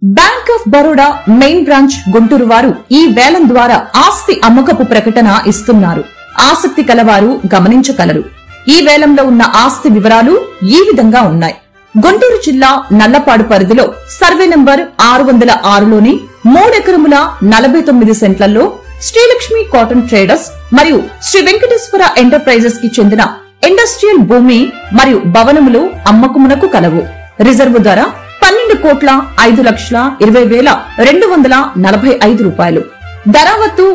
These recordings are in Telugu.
Bank of Baroda main branch Guntur వారు ఈ వేలం ద్వారా ఆస్తి అమ్మకపు ప్రకటన ఇస్తున్నారు. ఆసక్తి కలవారు గమనించగలరు. ఈ వేలంలో ఉన్న ఆస్తి వివరాలు ఈ విధంగా ఉన్నాయి. గుంటూరు జిల్లా నల్లపాడు పరిధిలో సర్వే నంబర్ 606లోని 3 ఎకరముల 49 సెంట్లలో శ్రీలక్ష్మి కాటన్ ట్రేడర్స్ మరియు శ్రీ వెంకటేశ్వర ఎంటర్ప్రైజెస్ కి చెందిన ఇండస్ట్రియల్ భూమి మరియు భవనములు అమ్మకమునకు కలవు. రిజర్వు ధర 12,20,20,245 రూపాయలు. ధరావత్తు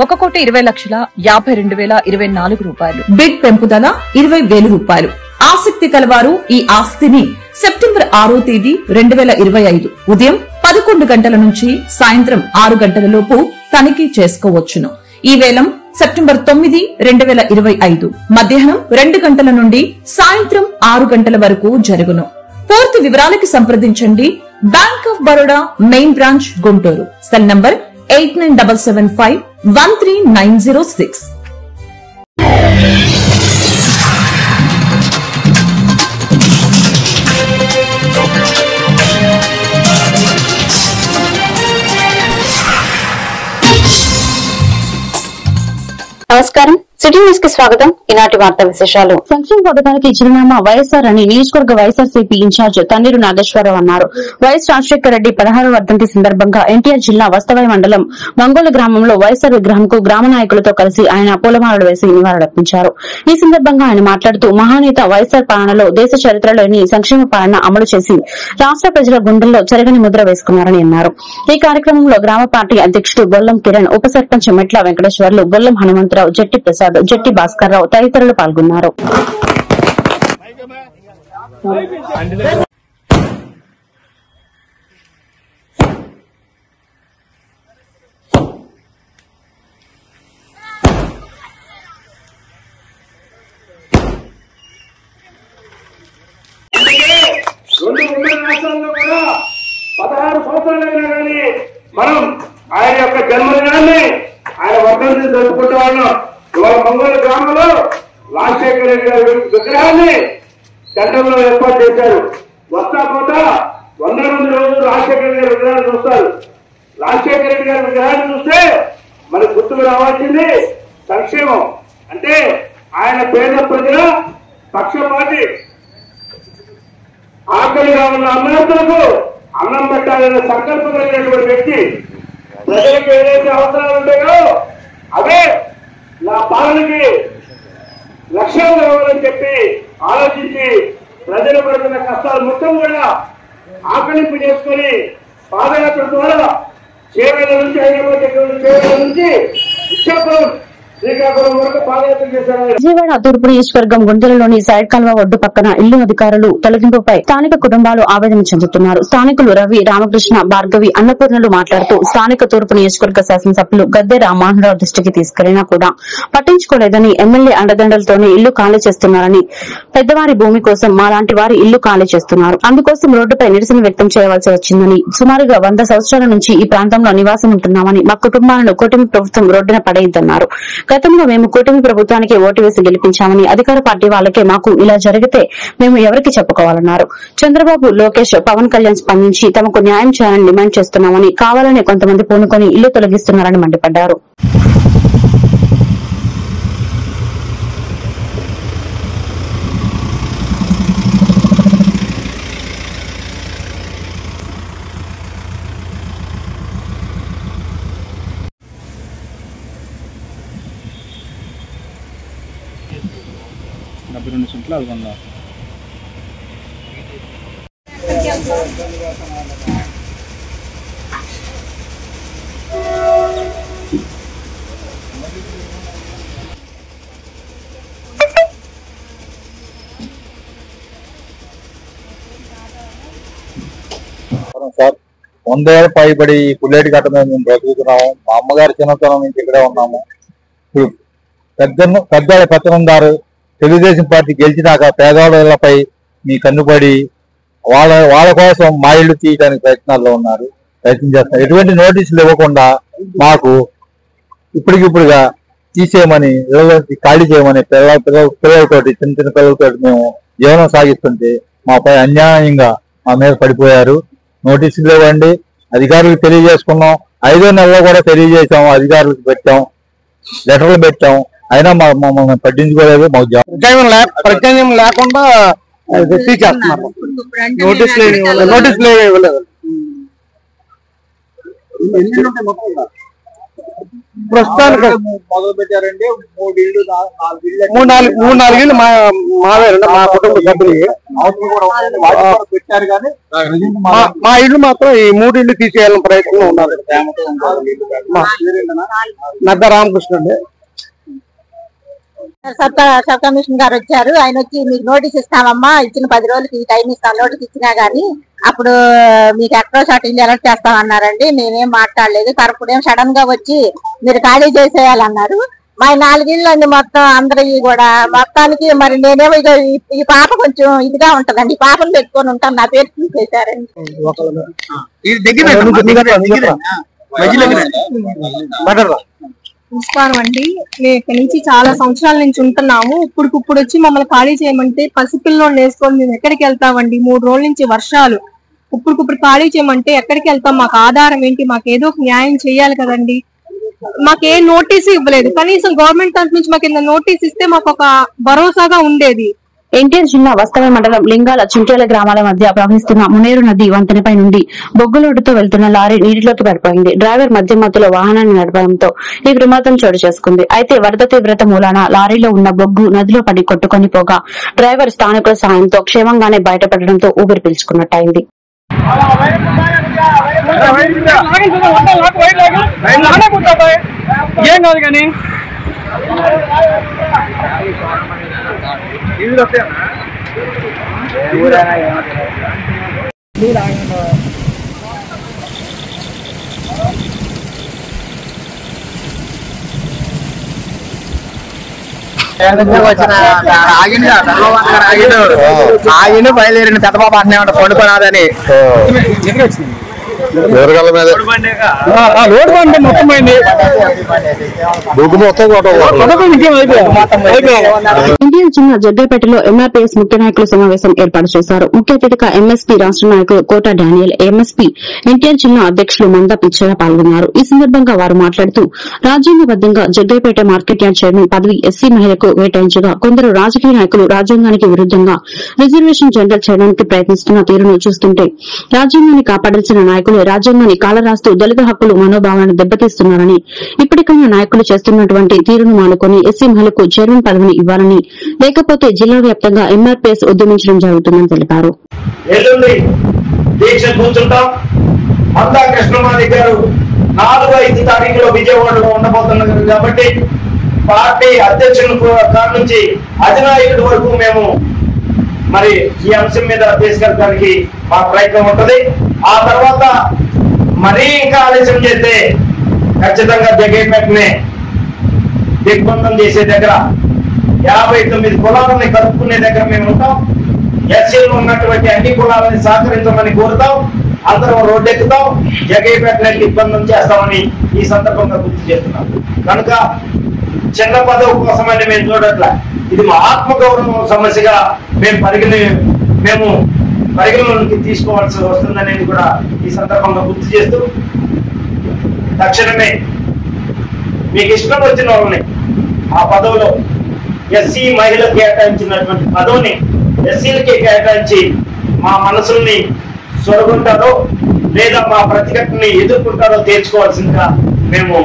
1,20,52,024 రూపాయలు. బిడ్ పెంపుదల 20,000 రూపాయలు. ఆసక్తి కలవారు ఈ ఆస్తిని సెప్టెంబర్ 6వ తేదీ 2025 ఉదయం 11 గంటల నుంచి సాయంత్రం 6 గంటల లోపు తనిఖీ చేసుకోవచ్చును. ఈ వేలం సెప్టెంబర్ 9, 2025 మధ్యాహ్నం 2 గంటల నుండి సాయంత్రం 6 గంటల వరకు జరుగును. పూర్తి వివరాలకి సంప్రదించండి. Bank of Baroda main branch Guntur. Cell number 89751396. నమస్కారం, సిటీ న్యూస్ కి స్వాగతం. ఈనాటి వార్తా విశేషాలు. సంక్షేమ పథకానికి చిరునామా వైఎస్ఆర్ అని నియోజకవర్గ వైఎస్ఆర్సీపీ ఇన్ఛార్జ్ తన్నీరు నాగేశ్వరరావు అన్నారు. వైఎస్ రాజశేఖర రెడ్డి 16వ వర్ధంతి సందర్భంగా ఎన్టీఆర్ జిల్లా వస్తవాయి మండలం మంగోలు గ్రామంలో వైఎస్ఆర్ విగ్రహంకు గ్రామ నాయకులతో కలిసి ఆయన పూలమాలలు వేసి నివాళులర్పించారు. ఈ సందర్భంగా ఆయన మాట్లాడుతూ మహానేత వైఎస్ఆర్ పాలనలో దేశ చరిత్రలోని సంక్షేమ పాలన అమలు చేసి రాష్ట ప్రజల గుండెల్లో చెరగని ముద్ర వేసుకున్నారని అన్నారు. ఈ కార్యక్రమంలో గ్రామ పార్టీ అధ్యకుడు బొల్లం కిరణ్, ఉప సర్పంచ్ మెట్ల వెంకటేశ్వర్లు, బొల్లం హనుమంతరావు, జట్టి ప్రసాద్, జట్టి భాస్కర్ రావు తదితరులు పాల్గొన్నారు. మనం ఆయన యొక్క జన్మదినాన్ని ఆయన వర్ధంతిని జరుపుకుంటే వాళ్ళం. ఇవాళ మంగోలు గ్రామంలో రాజశేఖర రెడ్డి గారి విగ్రహాన్ని చట్టంలో ఏర్పాటు చేశారు. వస్తా పోతా 100 రోజులు రాజశేఖర రెడ్డి గారి విగ్రహాన్ని చూస్తారు. రాజశేఖర రెడ్డి గారి విగ్రహాన్ని చూస్తే మనకు గుర్తుకు రావాల్సింది సంక్షేమం. అంటే ఆయన పేద ప్రజల పక్షపాతి, ఆకలిగా ఉన్న అన్నదాతలకు అన్నం పెట్టాలనే సంకల్పం కలిగినటువంటి వ్యక్తి. ప్రజలకు ఏదైతే అవసరాలు ఉంటాయో అవే నా పాలనకి లక్ష్యం కావాలని చెప్పి ఆలోచించి ప్రజలు పడుతున్న కష్టాలు మొత్తం కూడా ఆకలింపు చేసుకుని పాదయాత్ర ద్వారా చేవేల నుంచి హైదరాబాద్ చేవేల నుంచి విశాఖపట్నం శ్రీకాకుళం వరకు పాదయాత్ర చేశారు. విజయవాడ తూర్పు నియోజకవర్గం గుంటూరులోని సైడ్ కాల్వ ఒడ్డు పక్కన ఇల్లు అధికారులు తొలగింపుపై స్థానిక కుటుంబాలు ఆవేదన చెందుతున్నారు. స్థానికులు రవి, రామకృష్ణ, భార్గవి, అన్నపూర్ణలు మాట్లాడుతూ స్థానిక తూర్పు నియోజకవర్గ శాసనసభ్యులు గద్దె రామ్మోహన్రావు దృష్టికి తీసుకెళ్లినా కూడా పట్టించుకోలేదని, ఎమ్మెల్యే అండదండలతోనే ఇల్లు ఖాళీ చేస్తున్నారని, పెద్దవారి భూమి కోసం మాలాంటి వారి ఇల్లు ఖాళీ చేస్తున్నారు, అందుకోసం రోడ్డుపై నిరసన వ్యక్తం చేయవలసి వచ్చిందని, సుమారుగా 100 సంవత్సరాల నుంచి ఈ ప్రాంతంలో నివాసం ఉంటున్నామని, మా కుటుంబాలను కూటమి ప్రభుత్వం రోడ్డున పడేయద్దన్నారు. గతంలో మేము కూటమి ప్రభుత్వానికి ఓటు వేసి గెలిపించామని, అధికార పార్టీ వాళ్ళకే మాకు ఇలా జరిగితే మేము ఎవరికి చెప్పుకోవాలన్నారు. చంద్రబాబు, లోకేష్, పవన్ కళ్యాణ్ స్పందించి తమకు న్యాయం చేయాలని డిమాండ్ చేస్తున్నామని, కావాలని కొంతమంది పూనుకొని ఇల్లు తొలగిస్తున్నారని మండిపడ్డారు. సార్ 100 ఏళ్ళు పైబడి పుల్లేటి గట్ట మీద మేము బ్రతుకుతున్నాము. మా అమ్మగారి చిన్నతనం నుంచి ఇక్కడే ఉన్నాము. ఇప్పుడు పెద్దవాళ్ళ పెత్తనందారు తెలుగుదేశం పార్టీ గెలిచినాక పేదవాళ్ళపై మీ కన్నుపడి వాళ్ళ కోసం మా ఇల్లు తీయడానికి ప్రయత్నం చేస్తున్నారు. ఎటువంటి నోటీసులు ఇవ్వకుండా మాకు ఇప్పటికిప్పుడుగా తీసేయమని, ఖాళీ చేయమని పిల్లలతోటి, చిన్న చిన్న పిల్లలతోటి మేము జీవనం సాగిస్తుంటే మాపై అన్యాయంగా మా మీద పడిపోయారు. నోటీసులు ఇవ్వండి, అధికారులకు తెలియజేసుకున్నాం. 5వ నెలలో కూడా తెలియజేసాం, అధికారులకు పెట్టాం, లెటర్లు పెట్టాం, అయినా మమ్మల్ని పట్టించుకోలేదు. మాకు ప్రత్యామ్నాయం లేకుండా చేస్తున్నారు. నోటీసులు ఇవ్వలేదు. ప్రస్తుతానికి మొదలు పెట్టారండి. 3 ఇళ్ళు 4 ఇళ్ళు మావేనండి, మా కుటుంబ సభ్యులు పెట్టారు. కానీ మా ఇల్లు మాత్రం ఈ 3 ఇళ్ళు తీసేయాలని ప్రయత్నంలో ఉన్నారు. నద్ద రామకృష్ణ అండి. సబ్ కమిషనర్ గారు వచ్చారు. ఆయన వచ్చి మీకు నోటీస్ ఇస్తామమ్మా, ఇచ్చిన 10 రోజులకి టైం ఇస్తాం, నోటీస్ ఇచ్చినా గానీ అప్పుడు మీకు ఎక్కడో షాట్ ఇల్లు అలర్ట్ చేస్తామన్నారండి. మేమేం మాట్లాడలేదు. తరపుడేం సడన్ గా వచ్చి మీరు ఖాళీ చేసేయాలన్నారు. మా 4 ఇళ్ళు అండి మొత్తం అందరివి కూడా. మొత్తానికి మరి నేనేమో ఈ పాప కొంచెం ఇదిగా ఉంటదండి, ఈ పాపను పెట్టుకొని ఉంటాను, నా పేరు తీసేశారండి. నమస్కారం అండి. మేము ఇక్కడి నుంచి చాలా సంవత్సరాల నుంచి ఉంటున్నాము. ఇప్పుడు వచ్చి మమ్మల్ని ఖాళీ చేయమంటే పసిపిల్లని వేసుకొని మేము ఎక్కడికి వెళ్తామండి? 3 రోజుల నుంచి వర్షాలు. ఇప్పుడు ఖాళీ చేయమంటే ఎక్కడికి వెళ్తాం? మాకు ఆధారం ఏంటి? మాకు ఏదో ఒక న్యాయం చేయాలి కదండి. మాకే నోటీసు ఇవ్వలేదు. కనీసం గవర్నమెంట్ తరఫు నుంచి మాకు నోటీస్ ఇస్తే మాకు ఒక భరోసాగా ఉండేది. ఎన్టీఆర్ జిల్లా వస్తవ మండలం లింగాల చింటేల గ్రామాల మధ్య ప్రవహిస్తున్న మునేరు నది వంతెనపై నుండి బొగ్గులోడుతో వెళ్తున్న లారీ నీటిలోకి పడిపోయింది. డ్రైవర్ మధ్యలో వాహనాన్ని నడపడంతో ఈ ప్రమాదం చోటు చేసుకుంది. అయితే వరద తీవ్రత మూలాన లారీలో ఉన్న బొగ్గు నదిలో పడి కొట్టుకొని పోగా డ్రైవర్ స్థానికుల సాయంతో క్షేమంగానే బయటపడడంతో ఊపిరి పీల్చుకున్నట్టయింది. ఆగిన బయలుదేరిన పెద్దబాబు అట్నే ఉంటా పండుకోనాదని ఎవరికల మీద లోడ్ బండి మొత్తం పోయింది. ఇండియన్ జిల్లా జగ్గైపేటలో ఎంఆర్పీఎస్ ముఖ్య నాయకుల సమావేశం ఏర్పాటు చేశారు. ముఖ్య అతిథిగా ఎంఎస్పీ రాష్ట్ర నాయకులు కోట డానియల్, ఎంఎస్పీ ఎన్టీఆర్ జిల్లా అధ్యకులు మంద పిచ్చయ్య పాల్గొన్నారు. ఈ సందర్భంగా వారు మాట్లాడుతూ రాజ్యాంగబద్దంగా జగ్గైపేట మార్కెట్ యార్డ్ చైర్మన్ పదవి ఎస్సీ మహిళకు కేటాయించగా కొందరు రాజకీయ నాయకులు రాజ్యాంగానికి విరుద్దంగా రిజర్వేషన్ జనరల్ చేయడానికి ప్రయత్నిస్తున్న తీరును చూస్తుంటే రాజ్యాంగాన్ని కాపాడాల్సిన నాయకులు రాజ్యాంగాన్ని కాలరాస్తూ దళిత హక్కులు మనోభావాలను దెబ్బతీస్తున్నారని, ఇప్పటికైనా నాయకులు చేస్తున్నటువంటి తీరును మానుకొని ఎస్సీ మహిళకు చైర్మన్ పదవిని ఇవ్వాలని, లేకపోతే జిల్లా వ్యాప్తంగా ఎంఆర్పీఎస్ ఉద్యమించడం జరుగుతుందని తెలిపారు. కృష్ణమాది గారు 4-5 తారీఖులో విజయవాడలో ఉండబోతున్నారు కాబట్టి పార్టీ అధ్యక్షుల కాడి నుంచి అధినాయకుడి వరకు మేము మరి ఈ అంశం మీద తీసుకెళ్ళడానికి మా ప్రయత్నం ఉంటుంది. ఆ తర్వాత మరీ ఇంకా ఆలస్యం చేస్తే ఖచ్చితంగా జగ్గైపేటనే దిగ్బంధం చేసే దగ్గర 59 కులాలని కలుపుకునే దగ్గర మేము ఉంటాం. ఎస్సీలో ఉన్నటువంటి అన్ని కులాలని సహకరించమని కోరుతాం. అందరం రోడ్డెక్కుతాం, జగ్గైపేటనే దిగ్బంధం చేస్తామని ఈ సందర్భంగా గుర్తు చేస్తున్నాం. కనుక చిన్న పదవి కోసమని మేము చూడట్లా, ఇది మా ఆత్మగౌరవం సమస్యగా మేము పరిగణలోకి తీసుకోవాల్సి వస్తుందనేది కూడా ఈ సందర్భంగా గుర్తు చేస్తూ, తక్షణమే మీకు ఇష్టం వచ్చిన వాళ్ళని ఆ పదవిలో ఎస్సీ మహిళకు కేటాయించినటువంటి పదవిని ఎస్సీలకి కేటాయించి మా మనసుల్ని సొరగుంటారో లేదా మా ప్రతిఘటనని ఎదుర్కొంటారో తేల్చుకోవాల్సిందిగా మేము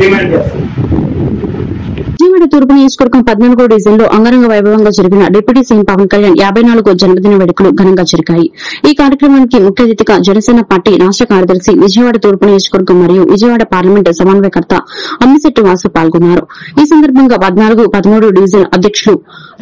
డిమాండ్ చేస్తున్నాం. విజయవాడ తూర్పు నియోజకవర్గం 14వ డివిజన్లో అంగరంగ వైభవంగా జరిగిన డిప్యూటీ సీఎం పవన్ కళ్యాణ్ 54వ జన్మదిన వేడుకలు ఘనంగా జరిగాయి. ఈ కార్యక్రమానికి ముఖ్య అతిథిగా జనసేన పార్టీ రాష్ట కార్యదర్శి, విజయవాడ తూర్పు నియోజకవర్గం మరియు విజయవాడ పార్లమెంటు సమన్వయకర్త అమ్మిశెట్టి వాసు పాల్గొన్నారు. ఈ సందర్భంగా 14, 13 డివిజన్ అధ్యకులు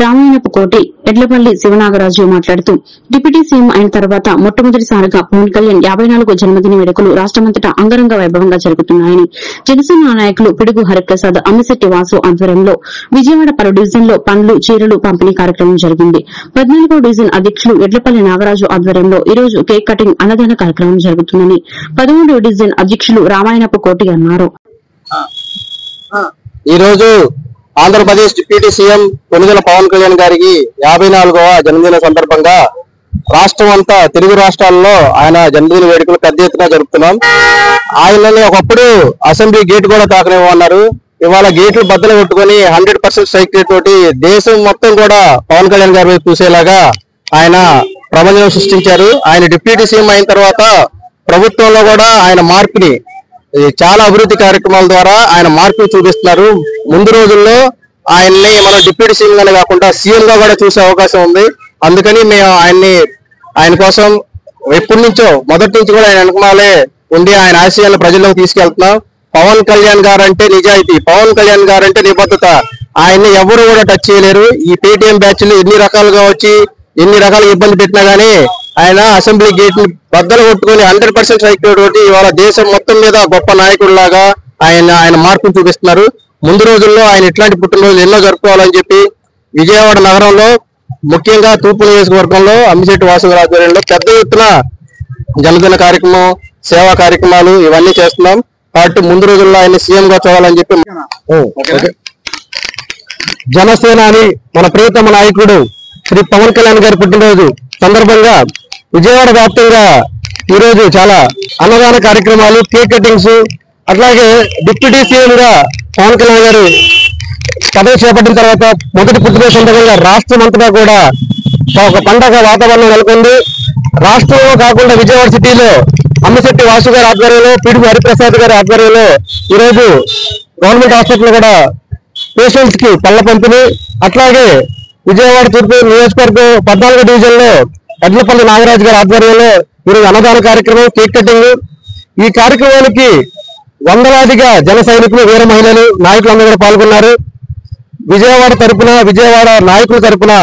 రామాయణపు కోటి, ఎడ్లపల్లి శివనాగరాజు మాట్లాడుతూ డిప్యూటీ సీఎం అయిన తర్వాత మొట్టమొదటిసారిగా పవన్ కళ్యాణ్ 54వ జన్మదిన వేడుకలు రాష్టమంతటా అంగరంగ వైభవంగా జరుగుతున్నాయని, జనసేన నాయకులు పిడుగు హరిప్రసాద్, అమ్మిశెట్టి వాసు ఆధ్వర్యంలో విజయవాడ పలు డివిజన్లో పండ్లు, చీరలు పంపిణీ కార్యక్రమం జరిగింది. 14వ డివిజన్ అధ్యకులు ఎడ్లపల్లి నాగరాజు ఆధ్వర్యంలో ఈ రోజు కేక్ కటింగ్, అన్నదాన కార్యక్రమం జరుగుతుందని 13వ డివిజన్ అధ్యకులు రామాయణపు కోటి అన్నారు. ఈ రోజు ఆంధ్రప్రదేశ్ డిప్యూటీ సీఎం కొణిదెల పవన్ కళ్యాణ్ గారికి 54వ జన్మదిన సందర్భంగా రాష్ట్రం అంతా తెలుగు రాష్ట్రాల్లో ఆయన జన్మదిన వేడుకలు పెద్ద ఎత్తున జరుపుతున్నాం. ఆయనని ఒకప్పుడు అసెంబ్లీ గేట్ కూడా తాకనివ్వన్నారు. ఇవాళ గేట్లు బద్దలు కొట్టుకొని 100% సైకిల్ తోటి దేశం మొత్తం కూడా పవన్ కళ్యాణ్ గారి వైపు చూసేలాగా ఆయన ప్రపంచం సృష్టించారు. ఆయన డిప్యూటీ సీఎం అయిన తర్వాత ప్రభుత్వంలో కూడా ఆయన మార్పుని చాలా అభివృద్ధి కార్యక్రమాల ద్వారా ఆయన మార్పులు చూపిస్తున్నారు. ముందు రోజుల్లో ఆయన్ని మనం డిప్యూటీ సీఎం గానే కాకుండా సీఎం గా కూడా చూసే అవకాశం ఉంది. అందుకని మేము ఆయన కోసం ఎప్పటి నుంచో మొదటి నుంచి కూడా ఆయన వెనకమాలే ఉండి ఆయన ఆశయాలను ప్రజల్లోకి తీసుకెళ్తున్నాం. పవన్ కళ్యాణ్ గారు అంటే నిజాయితీ, పవన్ కళ్యాణ్ గారు అంటే నిబద్ధత. ఆయన్ని ఎవరు కూడా టచ్ చేయలేరు. ఈ పేటీఎం బ్యాచ్లు ఎన్ని రకాలుగా వచ్చి ఎన్ని రకాలుగా ఇబ్బంది పెట్టినా గానీ ఆయన అసెంబ్లీ గేట్ ని బద్దలు కొట్టుకుని 100% సైకిల్ తోటి ఇవాళ దేశం మొత్తం మీద గొప్ప నాయకుడిలాగా ఆయన మార్పును చూపిస్తున్నారు. ముందు రోజుల్లో ఆయన ఇట్లాంటి పుట్టినరోజులు ఎన్నో జరుపుకోవాలని చెప్పి విజయవాడ నగరంలో ముఖ్యంగా తూర్పు నియోజకవర్గంలో అమ్మిశెట్టి వాసు గారి ఆధ్వర్యంలో పెద్ద ఎత్తున జనదిన కార్యక్రమం, సేవా కార్యక్రమాలు ఇవన్నీ చేస్తున్నాం. కాబట్టి ముందు రోజుల్లో ఆయన సీఎం గా చూడాలని చెప్పి జనసేన అని మన ప్రియతమ నాయకుడు శ్రీ పవన్ కళ్యాణ్ గారి పుట్టినరోజు సందర్భంగా విజయవాడ వ్యాప్తంగా ఈ రోజు చాలా అన్నదాన కార్యక్రమాలు, కేక్ కటింగ్స్, అట్లాగే డిప్యూటీ సీఎం గా పవన్ కళ్యాణ్ గారు పదవి చేపట్టిన తర్వాత మొదటి పుట్టినరోజు సందర్భంగా రాష్ట్రం అంతటా కూడా ఒక పండగ వాతావరణం నెలకొంది. రాష్ట్రంలో కాకుండా విజయవాడ సిటీలో అమ్మిశెట్టి వాసు గారి ఆధ్వర్యంలో, పిడుగు హరిప్రసాద్ గారి ఆధ్వర్యంలో ఈరోజు గవర్నమెంట్ హాస్పిటల్ కూడా పేషెంట్స్ కి పళ్ళ పంపిణీ, అట్లాగే విజయవాడ తూర్పు నియోజకవర్గం 14వ డివిజన్ లో ఎడ్లపల్లి నాగరాజు గారి ఆధ్వర్యంలో ఈరోజు అన్నదాన కార్యక్రమం, కేక్ కటింగ్. ఈ కార్యక్రమానికి వందలాదిగా జన సైనికులు, వీర మహిళలు, నాయకులందరూ కూడా పాల్గొన్నారు. విజయవాడ తరపున, విజయవాడ నాయకుల తరపున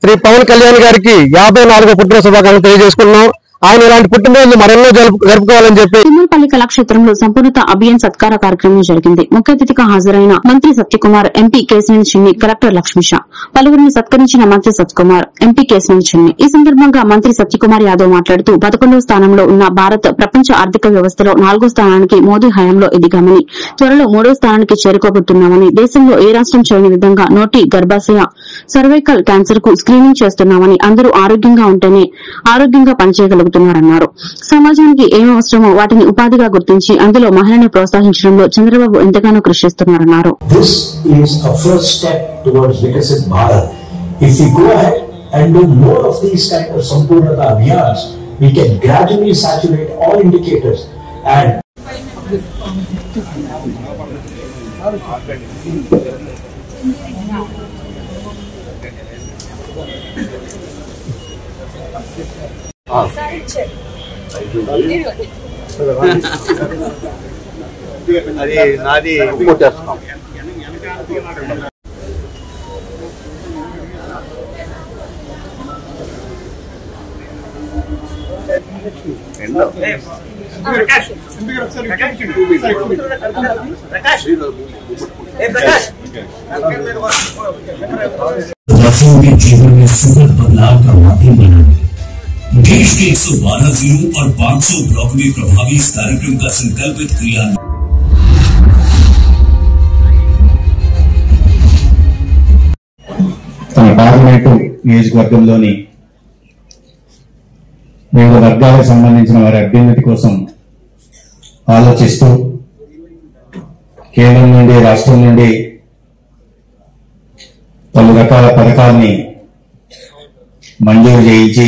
శ్రీ పవన్ కళ్యాణ్ గారికి 54వ పుట్టినరోజు శుభాకాంక్షలు తెలియజేసుకున్నాం. ఆయన ఇలాంటి పుట్టినరోజు మరెన్నో జరుపుకోవాలని చెప్పి తిమ్మలపల్లి కళాక్షేత్రంలో సంపూర్ణత అభియాన్ సత్కార కార్యక్రమం జరిగింది. ముఖ్య అతిథిగా హాజరైన మంత్రి సత్యకుమార్, ఎంపీ కేశినేని చిన్ని, కలెక్టర్ లక్ష్మీష పలువురిని సత్కరించిన మంత్రి సత్యకుమార్, ఎంపీ కేశినేని చిన్ని. ఈ సందర్భంగా మంత్రి సత్యకుమార్ యాదవ్ మాట్లాడుతూ 11వ స్థానంలో ఉన్న భారత్ ప్రపంచ ఆర్థిక వ్యవస్థలో 4వ స్థానానికి మోదీ హయాంలో ఎదిగామని, త్వరలో 3వ స్థానానికి చేరుకోబోతున్నామని, దేశంలో ఏ రాష్ట్రం చేయని విధంగా నోటి, గర్భాశయ, సర్వైకల్ క్యాన్సర్ కు స్క్రీనింగ్ చేస్తున్నామని, అందరూ ఆరోగ్యంగా ఉంటేనే ఆరోగ్యంగా పనిచేయగలుగుతారు న్నారు. సమాజానికి ఏం అవసరమో వాటిని ఉపాధిగా గుర్తించి అందులో మహిళని ప్రోత్సహించడంలో చంద్రబాబు ఎంతగానో కృషి చేస్తున్నారన్నారు. This is a first step towards Vikasit Bharat. If we go ahead and do more of these kind of Sampurnata Abhiyans, we can gradually saturate all indicators and అది నాది చేస్తున్నాం. के जीवन में सुखद बदलाव का माध्यम बना देश के 112 जिलों और 500 ब्लॉक में प्रभावी इस कार्यक्रम का संकल्पित क्रियान्वयन। తన పార్లమెంటు నియోజకవర్గంలోని వివిధ వర్గాలకు సంబంధించిన వారి అభ్యున్నతి కోసం ఆలోచిస్తూ కేంద్రం నుండి, రాష్ట్రం నుండి పలు రకాల పథకాల్ని మంజూరు చేయించి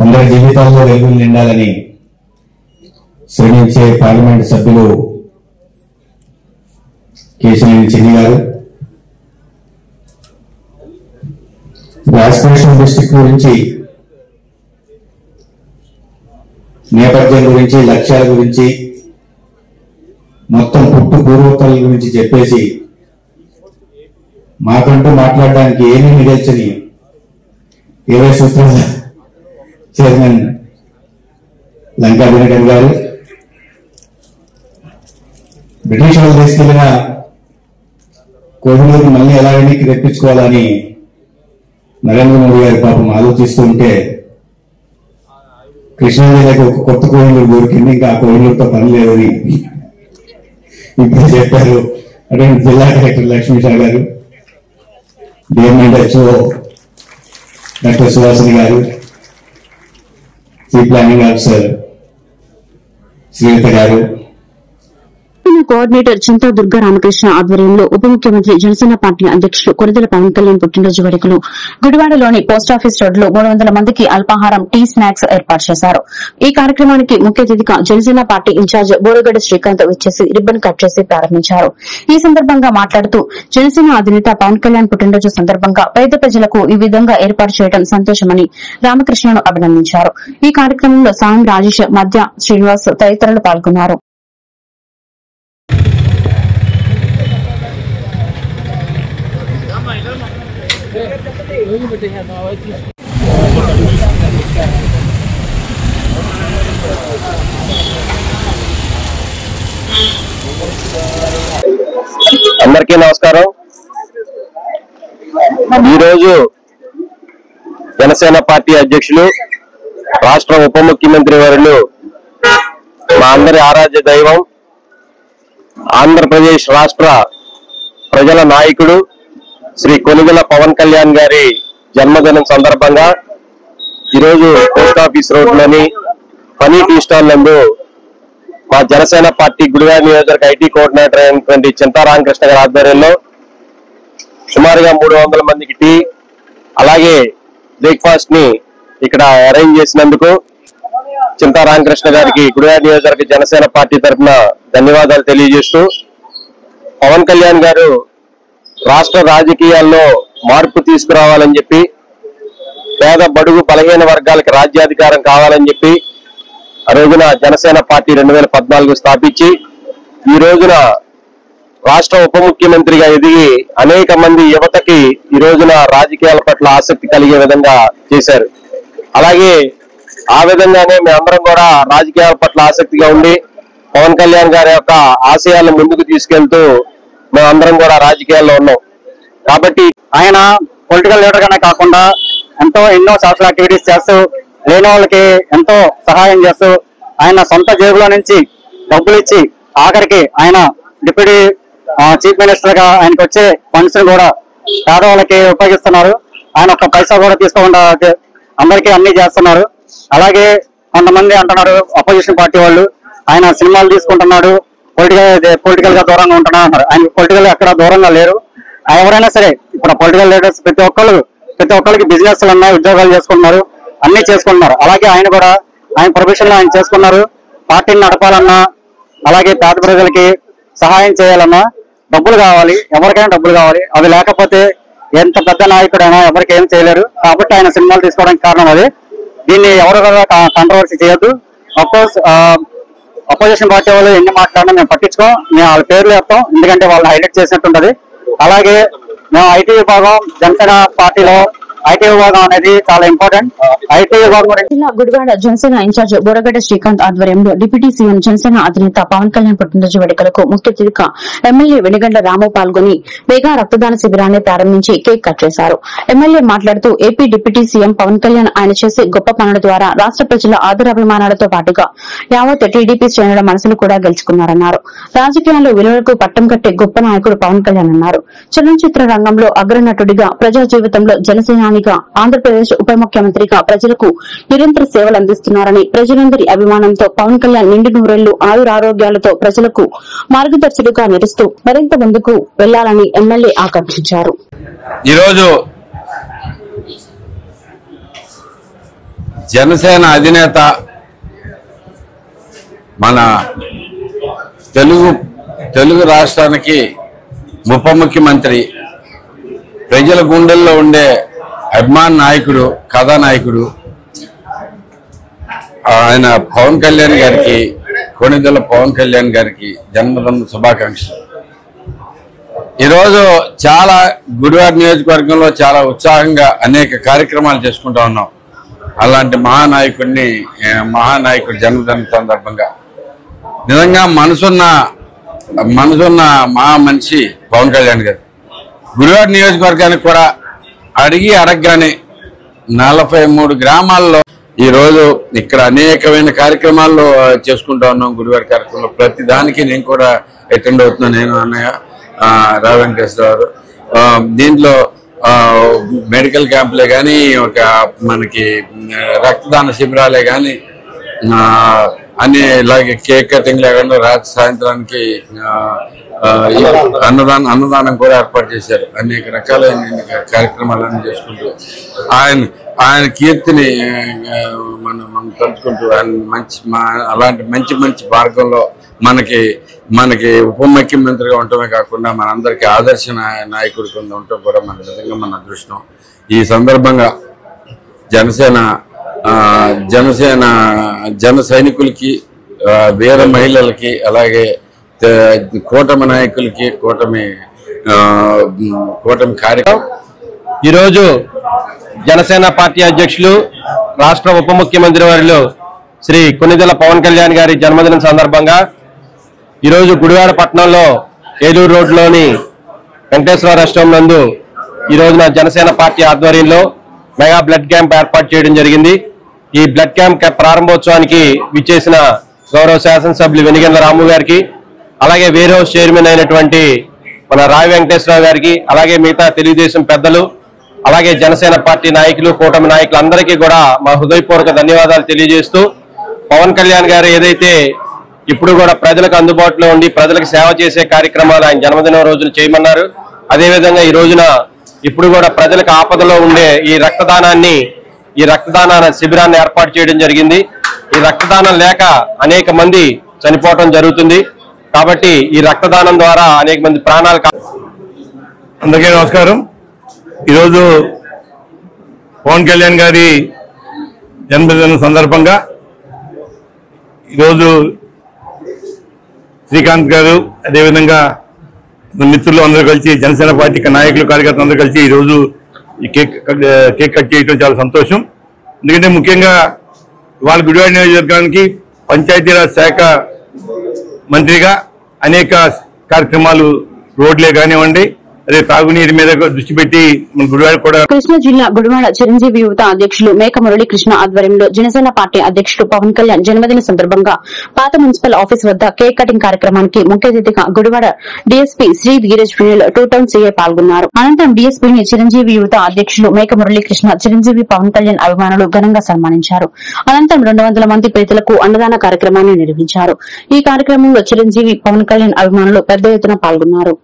అందరి జీవితాల్లో వెలుగులు నిండాలని శ్రమించే పార్లమెంటు సభ్యులు కేశినేని చిన్ని గారు ఆస్పిరేషన్ డిస్ట్రిక్ట్ గురించి, నేపథ్యం గురించి, లక్ష్యాల గురించి, మొత్తం పుట్టు పూర్వోత్తరాల గురించి చెప్పేసి మాకంటూ మాట్లాడడానికి ఏమీ మిగల్చని 20 సూత్రాల చైర్మన్ లంకా దినకర్ గారు, బ్రిటిష్ వాళ్ళు తీసుకెళ్లిన కోహినూరుని మళ్ళీ ఎలా వెనక్కి తెప్పించుకోవాలని నరేంద్ర మోడీ గారి పాపం ఆలోచిస్తూ ఉంటే కృష్ణాజిల్లాకి ఒక కొత్త కోహినూరు దొరికింది, ఇంకా ఆ కోహినూరుతో పని లేదని ఇప్పుడు చెప్పారు. అటువంటి జిల్లా కలెక్టర్ లక్ష్మీషా గారు, గవర్నమెంట్ హెచ్ఓ డాక్టర్ సుహాసిని గారు, చీఫ్ ప్లానింగ్ ఆఫీసర్ శ్రీలత గారు, కోఆర్డినేటర్ చింతా దుర్గా రామకృష్ణ ఆధ్వర్యంలో ఉప ముఖ్యమంత్రి జనసేన పార్టీ అధ్యక్షులు కొనిదెల పవన్ కళ్యాణ్ పుట్టినరోజు వేడుకలు గుడివాడలోని పోస్టాఫీస్ రోడ్లో 300 మందికి అల్పాహారం, టీ, స్నాక్స్ ఏర్పాటు చేశారు. ఈ కార్యక్రమానికి ముఖ్య అతిథిగా జనసేన పార్టీ ఇన్ఛార్జ్ బోరగడ్డ శ్రీకాంత్ వచ్చేసి రిబ్బన్ కట్ చేసి ప్రారంభించారు. ఈ సందర్భంగా మాట్లాడుతూ జనసేన అధినేత పవన్ కళ్యాణ్ పుట్టినరోజు సందర్భంగా పేద ప్రజలకు ఈ విధంగా ఏర్పాటు చేయడం సంతోషమని రామకృష్ణను అభినందించారు. ఈ కార్యక్రమంలో సాయం రాజేష్, మధ్య శ్రీనివాస్ తదితరులు పాల్గొన్నారు. అందరికీ నమస్కారం. ఈరోజు జనసేన పార్టీ అధ్యక్షులు, రాష్ట్ర ఉప ముఖ్యమంత్రి వర్యులు, మా అందరి ఆరాధ్య దైవం, ఆంధ్రప్రదేశ్ రాష్ట్ర ప్రజల నాయకుడు శ్రీ కొనిదెల పవన్ కళ్యాణ్ గారి జన్మదినం సందర్భంగా ఈరోజు పోస్టాఫీస్ రోడ్లోని పనీ టీ స్టాల్ నందు మా జనసేన పార్టీ గుడివాడ నియోజకవర్గ ఐటీ కోఆర్డినేటర్ అయినటువంటి చింతా రామకృష్ణ గారి ఆధ్వర్యంలో సుమారుగా 300 మందికి టీ, అలాగే బ్రేక్ఫాస్ట్ ని ఇక్కడ అరేంజ్ చేసినందుకు చింతా రామకృష్ణ గారికి గుడివాడ నియోజకవర్గ జనసేన పార్టీ తరఫున ధన్యవాదాలు తెలియజేస్తూ, పవన్ కళ్యాణ్ గారు రాష్ట్ర రాజకీయాల్లో మార్పు తీసుకురావాలని చెప్పి, పేద బడుగు బలహీన వర్గాలకు రాజ్యాధికారం కావాలని చెప్పి ఆ రోజున జనసేన పార్టీ 2014 స్థాపించి ఈ రోజున రాష్ట్ర ఉప ముఖ్యమంత్రిగా ఎదిగి అనేక మంది యువతకి ఈ రోజున రాజకీయాల పట్ల ఆసక్తి కలిగే విధంగా చేశారు. అలాగే ఆ విధంగానే మేమందరం కూడా రాజకీయాల పట్ల ఆసక్తిగా ఉండి పవన్ కళ్యాణ్ గారి యొక్క ఆశయాలను ముందుకు తీసుకెళ్తూ మేమందరం కూడా రాజకీయాల్లో ఉన్నాం. కాబట్టి ఆయన పొలిటికల్ లీడర్ గానే కాకుండా ఎన్నో సోషల్ యాక్టివిటీస్ చేస్తూ, లేని వాళ్ళకి ఎంతో సహాయం చేస్తూ, ఆయన సొంత జేబులో నుంచి డబ్బులు ఇచ్చి ఆఖరికి ఆయన డిప్యూటీ చీఫ్ మినిస్టర్ గా ఆయనకు వచ్చే ఫండ్స్ కూడా పేదవాళ్ళకి ఉపయోగిస్తున్నారు. ఆయన ఒక్క పైసా కూడా తీసుకోకుండా అందరికీ అన్ని చేస్తున్నారు. అలాగే కొంతమంది అంటున్నారు అపోజిషన్ పార్టీ వాళ్ళు, ఆయన సినిమాలు తీసుకుంటున్నాడు, పొలిటికల్ గా దూరంగా ఉంటున్నారు అన్నారు. ఆయన పొలిటికల్ ఎక్కడ దూరంగా లేరు. ఎవరైనా సరే ఇప్పుడు పొలిటికల్ లీడర్స్ ప్రతి ఒక్కరికి బిజినెస్ ఉన్నాయి, ఉద్యోగాలు చేసుకుంటున్నారు, అన్ని చేసుకుంటున్నారు. అలాగే ఆయన కూడా ఆయన ప్రొఫెషన్ లో ఆయన చేసుకున్నారు. పార్టీని నడపాలన్నా, అలాగే పేద ప్రజలకి సహాయం చేయాలన్నా డబ్బులు కావాలి, ఎవరికైనా డబ్బులు కావాలి. అవి లేకపోతే ఎంత పెద్ద నాయకుడైనా ఎవరికి ఏం చేయలేరు. కాబట్టి ఆయన సినిమాలు తీసుకోవడానికి కారణం అది. దీన్ని ఎవరు కూడా కాంట్రవర్సీ చేయొద్దు. అఫ్కోర్స్ అపోజిషన్ పార్టీ వాళ్ళు ఎన్ని మాట్లాడినా మేము పట్టించుకోం, మేము వాళ్ళ పేర్లు చెప్తాం, ఎందుకంటే వాళ్ళు హైలైట్ చేసినట్టుంటది. అలాగే మేము ఐటీ విభాగం జనసేన పార్టీలో ఐటీ విభాగం అనేది చాలా ఇంపార్టెంట్. ఐటీ విభాగం జిల్లా గుడివాడ జనసేన ఇన్ఛార్జ్ బోరగడ్డ శ్రీకాంత్ ఆధ్వర్యంలో డిప్యూటీ సీఎం జనసేన అధినేత పవన్ కళ్యాణ్ పుట్టినరోజు వేడుకలకు ముఖ్య అతిథిగా ఎమ్మెల్యే వెనిగండ్ల రాము పాల్గొని మెగా రక్తదాన శిబిరాన్ని ప్రారంభించి కేక్ కట్ చేశారు. ఎమ్మెల్యే మాట్లాడుతూ AP deputy CM Pawan Kalyan ఆయన చేసే గొప్ప పనుల ద్వారా రాష్ట ప్రజల ఆదరాభిమానాలతో పాటుగా యావత్ టీడీపీ శ్రేణుల మనసులు కూడా గెలుచుకున్నారన్నారు. రాజకీయాల్లో విలువలకు పట్టం కట్టే గొప్ప నాయకుడు పవన్ కళ్యాణ్ అన్నారు. చలనచిత్ర రంగంలో అగ్రనటుడిగా, ప్రజా జీవితంలో జనసేనానిగా, ఆంధ్రప్రదేశ్ ఉప ముఖ్యమంత్రిగా ప్రజలకు నిరంతర సేవలు అందిస్తున్నారని, ప్రజలందరి అభిమానంతో పవన్ కళ్యాణ్ నిండు నూరేళ్లు ఆయురారోగ్యాలతో ప్రజలకు మార్గదర్శులుగా నిలుస్తూ మరింత ముందుకు వెళ్లాలని ఎమ్మెల్యే ఆకాంక్షించారు. ఈరోజు జనసేన అధినేత మన తెలుగు రాష్ట్రానికి ఉప ముఖ్యమంత్రి, ప్రజల గుండెల్లో ఉండే అభిమాన నాయకుడు, కథానాయకుడు ఆయన పవన్ కళ్యాణ్ గారికి, కొనిదెల పవన్ కళ్యాణ్ గారికి జన్మదిన శుభాకాంక్షలు. ఈరోజు చాలా గుడివాడ నియోజకవర్గంలో చాలా ఉత్సాహంగా అనేక కార్యక్రమాలు చేసుకుంటా ఉన్నాం. అలాంటి మహానాయకుడి జన్మదిన సందర్భంగా నిజంగా మనసున్న మహా మనిషి పవన్ కళ్యాణ్ గారు. గుడివాడ నియోజకవర్గానికి కూడా అడగగానే 43 గ్రామాల్లో ఈరోజు ఇక్కడ అనేకమైన కార్యక్రమాల్లో చేసుకుంటా ఉన్నాం. గుడివాడ కార్యక్రమంలో ప్రతి దానికి నేను కూడా అటెండ్ అవుతున్నాను. నేను, అన్నయ్య, రా వెంకటేశ్వరరావు. దీంట్లో మెడికల్ క్యాంపులే కానీ ఒక మనకి రక్తదాన శిబిరాలే కానీ అన్ని ఇలాగే కేక్ కటింగ్ లేకుండా రాత్రి సాయంత్రానికి అన్నదానం కూడా ఏర్పాటు చేశారు. అనేక రకాలైన కార్యక్రమాలన్నీ చేసుకుంటూ ఆయన కీర్తిని మనం తలుచుకుంటూ అలాంటి మంచి మార్గంలో మనకి ఉప ముఖ్యమంత్రిగా ఉండటమే కాకుండా మనందరికీ ఆదర్శ నాయకుడి కింద ఉండటం కూడా మన నిజంగా మన అదృష్టం. ఈ సందర్భంగా జన సైనికులకి, వీర మహిళలకి, అలాగే కూటమి నాయకులకి, కూటమి కార్యక్రమం ఈరోజు జనసేన పార్టీ అధ్యక్షులు రాష్ట్ర ఉప ముఖ్యమంత్రి వర్యులు శ్రీ కొణిదెల పవన్ కళ్యాణ్ గారి జన్మదినం సందర్భంగా ఈరోజు గుడివాడ పట్టణంలో ఏలూరు రోడ్లోని వెంకటేశ్వర రెస్టారెంట్ నందు ఈ రోజున జనసేన పార్టీ ఆధ్వర్యంలో మెగా బ్లడ్ క్యాంప్ ఏర్పాటు చేయడం జరిగింది. ఈ బ్లడ్ క్యాంప్ ప్రారంభోత్సవానికి విచ్చేసిన గౌరవ శాసనసభ్యులు వెనిగండ్ల రాము గారికి, అలాగే వేర్ హౌస్ చైర్మన్ అయినటువంటి మన రావి వెంకటేశ్వరరావు గారికి, అలాగే మిగతా తెలుగుదేశం పెద్దలు, అలాగే జనసేన పార్టీ నాయకులు, కూటమి నాయకులు అందరికీ కూడా మా హృదయపూర్వక ధన్యవాదాలు తెలియజేస్తూ, పవన్ కళ్యాణ్ గారు ఏదైతే ఇప్పుడు కూడా ప్రజలకు అందుబాటులో ఉండి ప్రజలకు సేవ చేసే కార్యక్రమాలు ఆయన జన్మదినం రోజున చేయమన్నారు. అదేవిధంగా ఈ రోజున ఇప్పుడు కూడా ప్రజలకు ఆపదలో ఉండే ఈ రక్తదాన శిబిరాన్ని ఏర్పాటు చేయడం జరిగింది. ఈ రక్తదానం లేక అనేక మంది చనిపోవటం జరుగుతుంది. కాబట్టి ఈ రక్తదానం ద్వారా అనేక మంది ప్రాణాలు. అందరికీ నమస్కారం. ఈరోజు పవన్ కళ్యాణ్ గారి జన్మదినం సందర్భంగా ఈరోజు శ్రీకాంత్ గారు, అదేవిధంగా మిత్రులు అందరూ కలిసి, జనసేన పార్టీ నాయకులు, కార్యకర్తలు అందరూ కలిసి ఈరోజు ఈ కేక్ కట్ చేయడం చాలా సంతోషం. ఎందుకంటే ముఖ్యంగా వాళ్ళ గుడివాడ నియోజకవర్గానికి పంచాయతీరాజ్ శాఖ మంత్రిగా అనేక కార్యక్రమాలు, రోడ్లే కానివ్వండి, అదే తాగునీరు మీద దృష్టి పెట్టి గుడివాడ కూడా. కృష్ణా జిల్లా గుడివాడ చిరంజీవి యువత అధ్యక్షులు మేక మురళీకృష్ణ ఆధ్వర్యంలో జనసేన పార్టీ అధ్యక్షుడు పవన్ కళ్యాణ్ జన్మదిన సందర్భంగా పాత మున్సిపల్ ఆఫీస్ వద్ద కేక్ కటింగ్ కార్యక్రమానికి ముఖ్య అతిథిగా Gudivada DSP Shri Dheeraj Vinay 2 town CI పాల్గొన్నారు. అనంతరం డీఎస్పీని చిరంజీవి యువత అధ్యక్షులు మేక మురళీకృష్ణ చిరంజీవి పవన్ కళ్యాణ్ అభిమానులు ఘనంగా సన్మానించారు. అనంతరం 200 మంది పేదలకు అన్నదాన కార్యక్రమాన్ని నిర్వహించారు. ఈ కార్యక్రమంలో చిరంజీవి పవన్ కళ్యాణ్ అభిమానులు పెద్ద ఎత్తున పాల్గొన్నారు.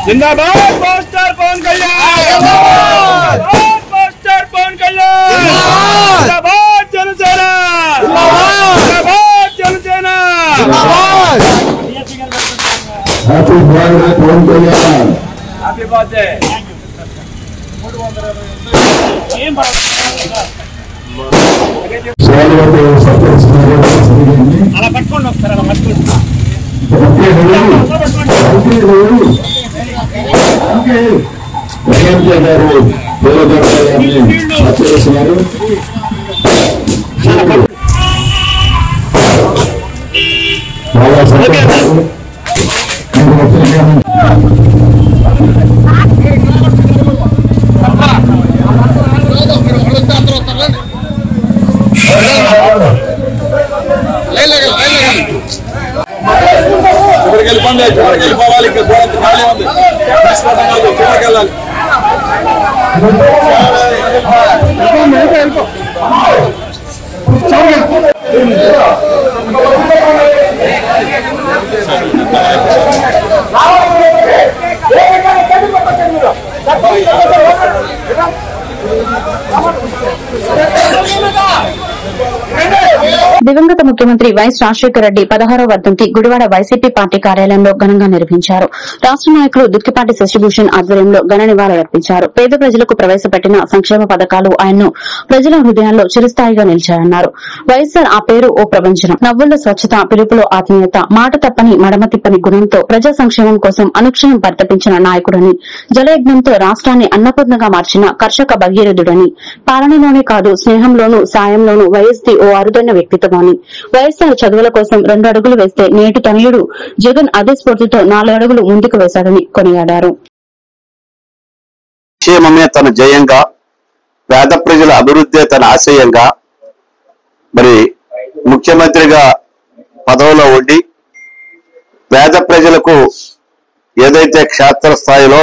जिंदाबाद पोस्टर पवन कल्याण, पोस्टर पवन कल्याण, जिंदाबाद जनसेना, जिंदाबाद जनसेना, हैप्पी बर्थडे पवन कल्याण, हैप्पी बर्थडे. అలా పట్టుకోండి ఒకసారి, అలా పట్టుకోండి. వెళ్ళిపోవాలి, ఇంకా దూరం ఖాళీ ఉంది, వెళ్ళాలి. దివంగత ముఖ్యమంత్రి వైఎస్ రాజశేఖర రెడ్డి 16వ వర్ధంతి గుడివాడ వైసీపీ పార్టీ కార్యాలయంలో ఘనంగా నిర్వహించారు. రాష్ట నాయకులు దుక్కిపాటి శశిభూషణ్ ఆధ్వర్యంలో ఘన నివాళులర్పించారు. పేద ప్రజలకు ప్రవేశపెట్టిన సంక్షేమ పథకాలు ఆయన్ను ప్రజల హృదయాల్లో చిరస్థాయిగా నిలిచాయన్నారు. వైఎస్సార్ ఆ పేరు ఓ ప్రపంచం. నవ్వుల్లో స్వచ్ఛత, పిలుపులో ఆత్మీయత, మాట తప్పని మడమ తిప్పని గుణంతో ప్రజా సంక్షేమం కోసం అనుక్షణం పరితపించిన నాయకుడని, జలయజ్ఞంతో రాష్ట్రాన్ని అన్నపూర్ణగా మార్చిన కర్షక భగీరథుడని, పాలనలోనే కాదు స్నేహంలోనూ సాయంలోనూ వైఎస్ది ఓ అరుదైన వ్యక్తిత్వమని, వైఎస్సార్ చదువుల కోసం 2 అడుగులు వేస్తే నేటి తనయుడు జగన్ అదే స్ఫూర్తితో 4 అడుగులు ముందుకు వేశాడని కొనియాడారు. క్షేమమే తన జయంగా, పేద ప్రజల అభివృద్ధి తన ఆశయంగా మరి ముఖ్యమంత్రిగా పదవిలో ఉండి పేద ప్రజలకు ఏదైతే క్షేత్రస్థాయిలో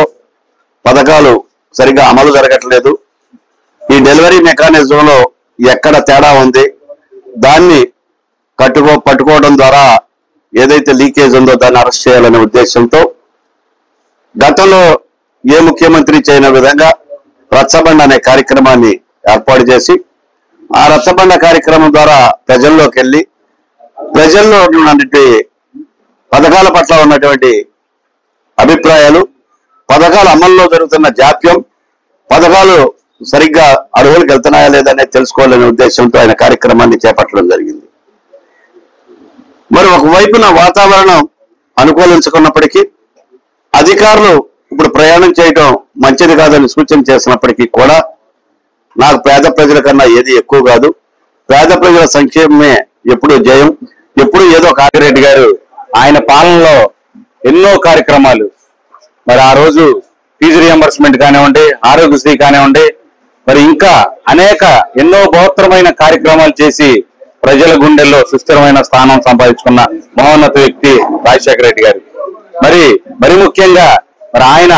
పథకాలు సరిగ్గా అమలు జరగట్లేదు, ఈ డెలివరీ మెకానిజంలో ఎక్కడ తేడా ఉంది, దాన్ని పట్టుకోవడం ద్వారా ఏదైతే లీకేజ్ ఉందో దాన్ని అరెస్ట్ చేయాలనే ఉద్దేశంతో గతంలో ఏ ముఖ్యమంత్రి చేయని విధంగా రచ్చబండ అనే కార్యక్రమాన్ని ఏర్పాటు చేసి ఆ రచ్చబండ కార్యక్రమం ద్వారా ప్రజల్లోకి వెళ్ళి ప్రజల్లో ఉన్నటువంటి పథకాల పట్ల ఉన్నటువంటి అభిప్రాయాలు, పథకాల అమల్లో జరుగుతున్న జాప్యం, పథకాలు సరిగ్గా అడుగులకు వెళ్తున్నాయా లేదనేది తెలుసుకోవాలనే ఉద్దేశంతో ఆయన కార్యక్రమాన్ని చేపట్టడం జరిగింది. మరి ఒకవైపున వాతావరణం అనుకూలించుకున్నప్పటికీ అధికారులు ఇప్పుడు ప్రయాణం చేయడం మంచిది కాదని సూచన చేసినప్పటికీ కూడా నాకు పేద ప్రజల కన్నా ఏది ఎక్కువ కాదు, పేద ప్రజల సంక్షేమమే ఎప్పుడు జయం, ఎప్పుడు ఏదో కాకిరెడ్డి గారు ఆయన పాలనలో ఎన్నో కార్యక్రమాలు, మరి ఆ రోజు ఫీజు రియంబర్స్మెంట్ కానివ్వండి, ఆరోగ్యశ్రీ కానివ్వండి, మరి ఇంకా అనేక ఎన్నో బృహత్తరమైన కార్యక్రమాలు చేసి ప్రజల గుండెల్లో సుస్థిరమైన స్థానం సంపాదించుకున్న మహోన్నత వ్యక్తి రాజశేఖర రెడ్డి గారు. మరి ముఖ్యంగా మరి ఆయన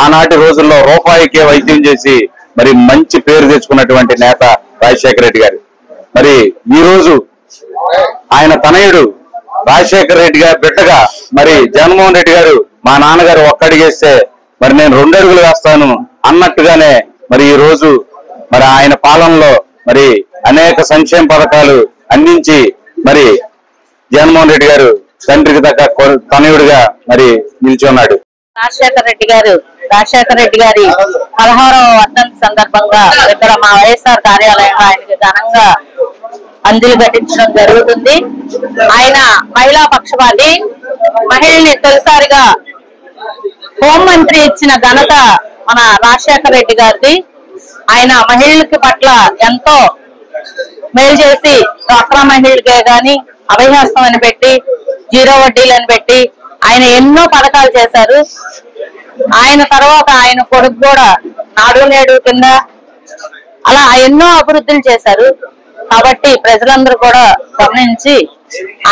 ఆనాటి రోజుల్లో రూపాయికే వైద్యం చేసి మరి మంచి పేరు తెచ్చుకున్నటువంటి నేత రాజశేఖర రెడ్డి గారు. మరి ఈ రోజు ఆయన తనయుడు రాజశేఖర రెడ్డి గారి బిడ్డగా మరి జగన్మోహన్ రెడ్డి గారు మా నాన్నగారు ఒక్కడిగేస్తే మరి నేను 2 అడుగులు వేస్తాను అన్నట్టుగానే మరి ఈ రోజు మరి ఆయన పాలనలో మరి అనేక సంక్షేమ పథకాలు అందించి మరి జగన్మోహన్ రెడ్డి గారు తండ్రికి తగ్గ తనయుడిగా మరి నిల్చున్నాడు. రాజశేఖర రెడ్డి గారి 16వ వర్ధంతి సందర్భంగా ఇక్కడ మా వైఎస్ఆర్ కార్యాలయంలో ఆయనకి ఘనంగా అంజలి ఘటించడం జరుగుతుంది. ఆయన మహిళా పక్షపాతి, మహిళల్ని తొలిసారిగా హోంమంత్రి ఇచ్చిన ఘనత మన రాజశేఖర రెడ్డి గారిది. ఆయన మహిళలకి పట్ల ఎంతో మేలు చేసి డ్వాక్రా మహిళలకే గాని అభయహస్తం అని పెట్టి, 0 వడ్డీలని పెట్టి ఆయన ఎన్నో పథకాలు చేశారు. ఆయన తర్వాత ఆయన కొడుకు కూడా నాడు నేడు కింద అలా ఎన్నో అభివృద్ధులు చేశారు. కాబట్టి ప్రజలందరూ కూడా గమనించి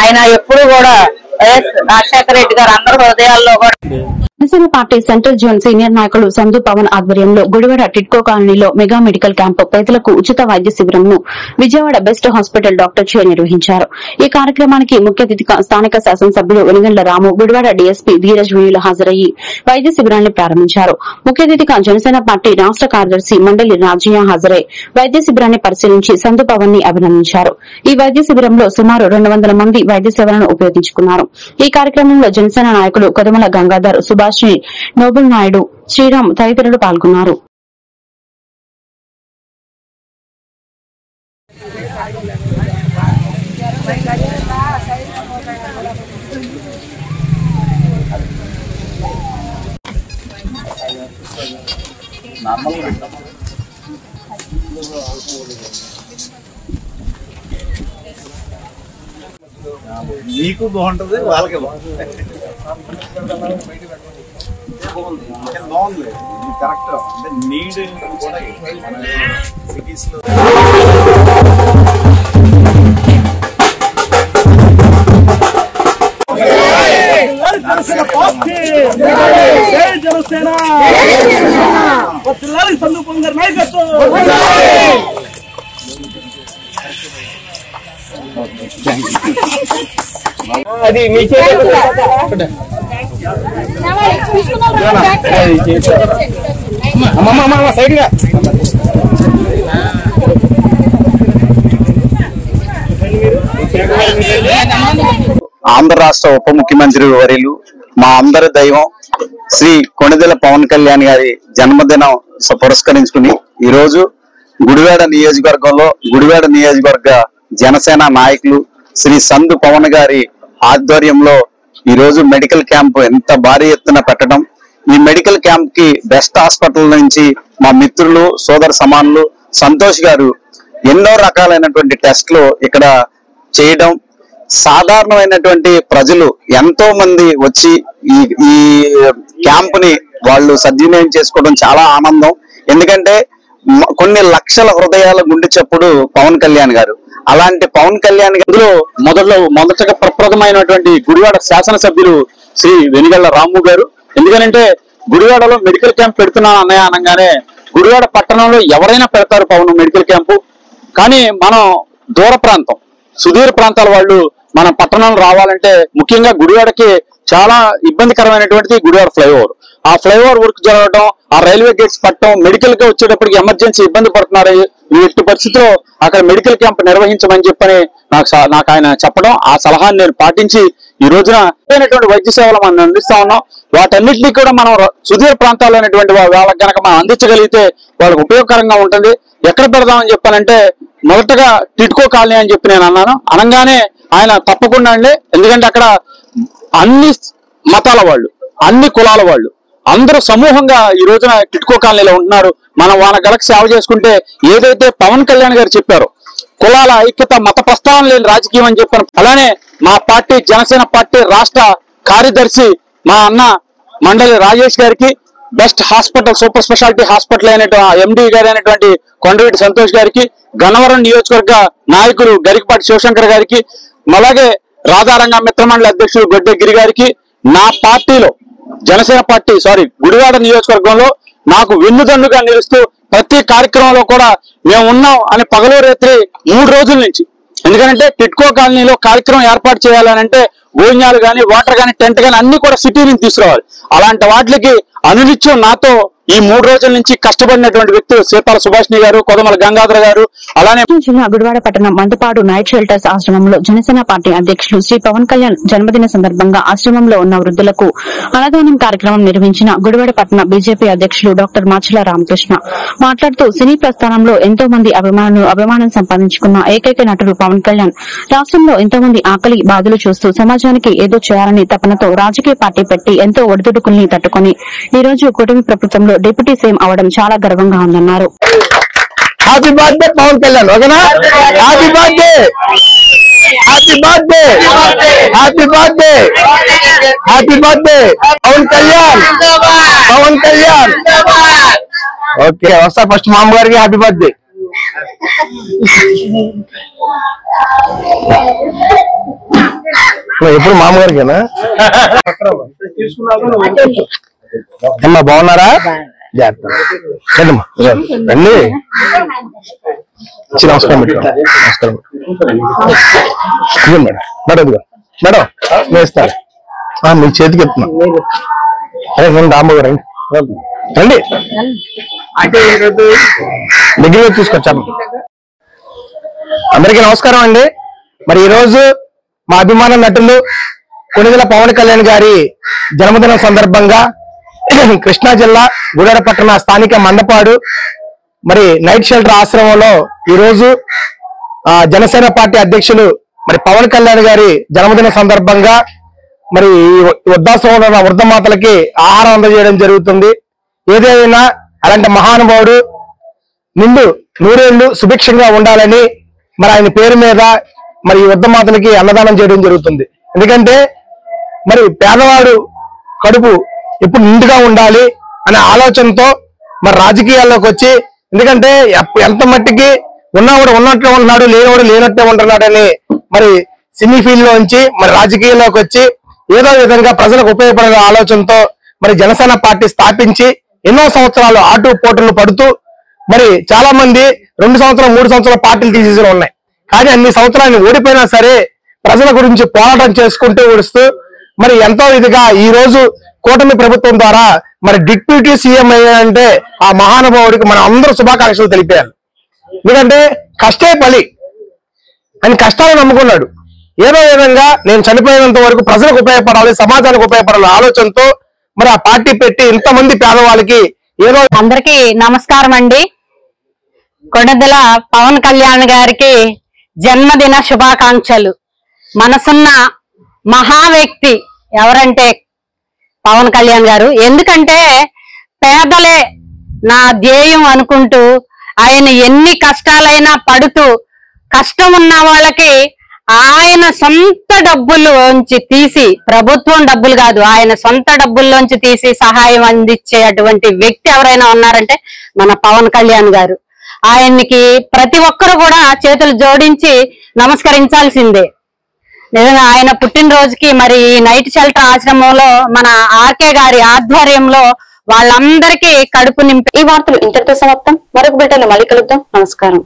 ఆయన ఎప్పుడు కూడా వైఎస్ రాజశేఖర రెడ్డి గారు అందరి హృదయాల్లో కూడా. Janasena party central zone senior నాయకులు సందు పవన్ ఆధ్వర్యంలో గుడివాడ టిట్కో కాలనీలో మెగా మెడికల్ క్యాంపు పేదలకు ఉచిత వైద్య శిబిరంను విజయవాడ బెస్ట్ హాస్పిటల్ డాక్టర్ చే నిర్వహించారు. ఈ కార్యక్రమానికి ముఖ్య అతిథిగా స్థానిక శాసనసభ్యులు వెనుగండ్ల రాము, గుడివాడ డీఎస్పీ ధీరజ్ వీయులు హాజరయ్యి వైద్య శిబిరాన్ని ప్రారంభించారు. ముఖ్య అతిథిగా జనసేన పార్టీ రాష్ట కార్యదర్శి మండలి రాజయ్య హాజరై వైద్య శిబిరాన్ని పరిశీలించి సందు పవన్ ని అభినందించారు. ఈ వైద్య శిబిరంలో సుమారు 200 మంది వైద్య సేవలను ఉపయోగించుకున్నారు. ఈ కార్యక్రమంలో జనసేన నాయకులు కొదమల గంగాధర్, సుభాష్, నోబుల్ నాయుడు, శ్రీరామ్ తదితరులు పాల్గొన్నారు. మీకు బాగుంటది, వాళ్ళకి బాగుంది, కరెక్ట్. అంటే నీడ్ కూడా సిటీస్ లో అది మీ సైడ్ గా ఆంధ్ర రాష్ట్ర ఉప ముఖ్యమంత్రి వర్యులు మా అందరి దైవం శ్రీ కొణిదెల పవన్ కళ్యాణ్ గారి జన్మదినం పురస్కరించుకుని ఈ రోజు గుడివాడ నియోజకవర్గ జనసేన నాయకులు శ్రీ సందు పవన్ గారి ఆధ్వర్యంలో ఈ రోజు మెడికల్ క్యాంప్ ఎంత భారీ ఎత్తున పెట్టడం, ఈ మెడికల్ క్యాంప్ కి బెస్ట్ హాస్పిటల్ నుంచి మా మిత్రులు సోదర సమానులు సంతోష్ గారు ఎన్నో రకాలైనటువంటి టెస్టులు ఇక్కడ చేయడం, సాధారణమైనటువంటి ప్రజలు ఎంతో మంది వచ్చి ఈ క్యాంప్ ని వాళ్ళు సద్వినియోగం చేసుకోవడం చాలా ఆనందం. ఎందుకంటే కొన్ని లక్షల హృదయాల గుండె చప్పుడు పవన్ కళ్యాణ్ గారు, అలాంటి పవన్ కళ్యాణ్ అందులో మొదటగా ప్రప్రథమైనటువంటి గుడివాడ శాసనసభ్యులు శ్రీ వెనిగళ్ల రాము గారు. ఎందుకనంటే గుడివాడలో మెడికల్ క్యాంప్ పెడుతున్నాను అన్నయ్య అనగానే గుడివాడ పట్టణంలో ఎవరైనా పెడతారు పవన్ మెడికల్ క్యాంపు. కానీ మనం దూర ప్రాంతం సుదూర ప్రాంతాల వాళ్ళు మన పట్టణంలో రావాలంటే ముఖ్యంగా గుడివాడకి చాలా ఇబ్బందికరమైనటువంటిది గుడివాడ ఫ్లైఓవర్. ఆ ఫ్లైఓవర్ వర్క్ జరగడం, ఆ రైల్వే గేట్స్ పట్టడం, మెడికల్ గా వచ్చేటప్పటికి ఎమర్జెన్సీ ఇబ్బంది పడుతున్నారు. ఇట్టి పరిస్థితిలో అక్కడ మెడికల్ క్యాంప్ నిర్వహించమని చెప్పని నాకు ఆయన చెప్పడం, ఆ సలహాన్ని నేను పాటించి ఈ రోజున వైద్య సేవలు మనం అందిస్తా ఉన్నాం. వాటన్నిటినీ కూడా మనం సుదూర ప్రాంతాల్లో ఉన్నటువంటి వాళ్ళకి కనుక మనం అందించగలిగితే వాళ్ళకి ఉపయోగకరంగా ఉంటుంది. ఎక్కడ పెడదామని చెప్పానంటే మొదటగా టిట్కో కాలనీ అని చెప్పి నేను అన్నాను. అనగానే ఆయన తప్పకుండా అండి, ఎందుకంటే అక్కడ అన్ని మతాల వాళ్ళు, అన్ని కులాల వాళ్ళు అందరూ సమూహంగా ఈ రోజున టిట్కో కాలనీలో ఉంటున్నారు. మనం వాళ్ళ గలకి సేవ చేసుకుంటే ఏదైతే పవన్ కళ్యాణ్ గారు చెప్పారో కులాల ఐక్యత, మత ప్రస్థానం లేని రాజకీయం అని చెప్పాను. అలానే మా పార్టీ జనసేన పార్టీ రాష్ట్ర కార్యదర్శి మా అన్న మండలి రాజేష్ గారికి, best hospital super speciality hospital అయినటువంటి ఎండి గారు అయినటువంటి కొండవీటి సంతోష్ గారికి, గన్నవరం నియోజకవర్గ నాయకులు గరికపాటి శివశంకర్ గారికి, అలాగే రాధారంగ మిత్రమండలి అధ్యక్షులు గొడ్డె గిరి గారికి, నా పార్టీలో జనసేన పార్టీ గుడివాడ నియోజకవర్గంలో నాకు వెన్నుదన్నుగా నిలుస్తూ ప్రతి కార్యక్రమంలో కూడా మేము ఉన్నాం అని పగలు రాత్రి 3 రోజుల నుంచి. ఎందుకంటే టిట్కో కాలనీలో కార్యక్రమం ఏర్పాటు చేయాలనంటే భోజనాలు కానీ, వాటర్ కానీ, టెంట్ కానీ అన్ని కూడా సిటీ నుంచి తీసుకురావాలి. అలాంటి వాటికి అనునిత్యం నాతో ఈ 3 రోజుల నుంచి కష్టపడినటువంటి వ్యక్తులు సీతాల సుభాష్ని గారు, కొదమల గంగాధర గారు. అలానే జిల్లా గుడివాడ పట్టణం మందపాడు నైట్ షెల్టర్స్ ఆశ్రమంలో జనసేన పార్టీ అధ్యక్షులు శ్రీ పవన్ కళ్యాణ్ జన్మదిన సందర్భంగా ఆశ్రమంలో ఉన్న వృద్ధులకు అన్నదానం కార్యక్రమం నిర్వహించిన గుడివాడ పట్టణ బీజేపీ అధ్యక్షులు డాక్టర్ మాచల రామకృష్ణ మాట్లాడుతూ సినీ ప్రస్థానంలో ఎంతో మంది అభిమానం సంపాదించుకున్న ఏకైక నటుడు పవన్ కళ్యాణ్ రాష్ట్రంలో ఎంతో మంది ఆకలి బాధలు చూస్తూ సమాజానికి ఏదో చేయాలని తపనతో రాజకీయ పార్టీ పెట్టి ఎంతో ఒడిదుడుకుల్ని తట్టుకుని ఈ రోజు కూటమి ప్రభుత్వంలో డిప్యూటీ సీఎం అవడం చాలా గర్వంగా ఉందన్నారు. హ్యాపీ బర్త్డే పవన్ కళ్యాణ్, ఓకేనా? Happy birthday, happy birthday, happy birthday, happy birthday Pawan Kalyan, Pawan Kalyan. Okay, వస్తా ఫస్ట్ మా అమ్మగారికి హ్యాపీ బర్త్డే. ఎప్పుడు మామగారికేనా? అమ్మా బాగున్నారా? రండి నమస్కారం నమస్కారం మేడం. మేడం మేడం నేను ఇస్తాను, మీ చేతికి ఎత్తున్నా. అదే నేను రాంబాబు రండి రండి దగ్గర తీసుకొచ్చాను. అందరికీ నమస్కారం అండి. మరి ఈరోజు మా అభిమాన నటులు కొణిదెల పవన్ కళ్యాణ్ గారి జన్మదినం సందర్భంగా కృష్ణా జిల్లా గుడివాడ పట్టణ స్థానిక మందపాడు మరి నైట్ షెల్టర్ ఆశ్రమంలో ఈరోజు జనసేన పార్టీ అధ్యక్షులు మరి పవన్ కళ్యాణ్ గారి జన్మదిన సందర్భంగా మరి వృద్ధాశ్రమంలో ఉన్న వృద్ధ మాతలకి ఆహారం అందజేయడం జరుగుతుంది. ఏదేమైనా అలాంటి మహానుభావుడు నిండు 100 ఏళ్లు సుభిక్షంగా ఉండాలని మరి ఆయన పేరు మీద మరి వృద్ధ మాతలకి అన్నదానం చేయడం జరుగుతుంది. ఎందుకంటే మరి పేదవాడు కడుపు ఎప్పుడు నిండుగా ఉండాలి అనే ఆలోచనతో మరి రాజకీయాల్లోకి వచ్చి, ఎందుకంటే ఎంత మట్టికి ఉన్నవాడు ఉన్నట్లే ఉంటున్నాడు, లేనివాడు లేనట్టే ఉంటున్నాడని మరి సినీ ఫీల్డ్ లోంచి మరి రాజకీయాల్లోకి వచ్చి ఏదో విధంగా ప్రజలకు ఉపయోగపడే ఆలోచనతో మరి జనసేన పార్టీ స్థాపించి ఎన్నో సంవత్సరాలు ఆటు పోటులు పడుతూ మరి చాలా మంది 2 సంవత్సరాలు 3 సంవత్సరాల పార్టీలు తీసేసి ఉన్నాయి. కానీ అన్ని సంవత్సరాలు ఓడిపోయినా సరే ప్రజల గురించి పోరాటం చేసుకుంటూ ఓడిస్తూ మరి ఎంతో ఇదిగా ఈ రోజు కూటమి ప్రభుత్వం ద్వారా మరి డిప్యూటీ సీఎం అయ్యారంటే ఆ మహానుభావుడికి మనం అందరూ శుభాకాంక్షలు తెలిపారు. ఎందుకంటే కష్టే ఫలి అని కష్టాలను నమ్ముకున్నాడు. ఏదో విధంగా నేను చనిపోయినంత వరకు ప్రజలకు ఉపయోగపడాలి, సమాజానికి ఉపయోగపడాలి ఆలోచనతో మరి ఆ పార్టీ పెట్టి ఇంతమంది పేదవాళ్ళకి ఏదో. అందరికీ నమస్కారం అండి. కొణిదెల పవన్ కళ్యాణ్ గారికి జన్మదిన శుభాకాంక్షలు. మనసున్న మహా వ్యక్తి ఎవరంటే పవన్ కళ్యాణ్ గారు. ఎందుకంటే పేదలే నా ధ్యేయం అనుకుంటూ ఆయన ఎన్ని కష్టాలైనా పడుతూ కష్టం ఉన్న వాళ్ళకి ఆయన సొంత డబ్బుల్లోంచి తీసి, ప్రభుత్వం డబ్బులు కాదు, ఆయన సొంత డబ్బుల్లోంచి తీసి సహాయం అందించేటువంటి వ్యక్తి ఎవరైనా ఉన్నారంటే మన పవన్ కళ్యాణ్ గారు. ఆయనకి ప్రతి ఒక్కరు కూడా చేతులు జోడించి నమస్కరించాల్సిందే. నిజంగా ఆయన పుట్టినరోజుకి మరి నైట్ షెల్టర్ ఆశ్రమంలో మన ఆర్కే గారి ఆధ్వర్యంలో వాళ్ళందరికీ కడుపు నింపి. ఈ వార్తలు ఇంతటితో సమాప్తం. మరొక బిడ్డలో మళ్ళీ కలుద్దాం. నమస్కారం.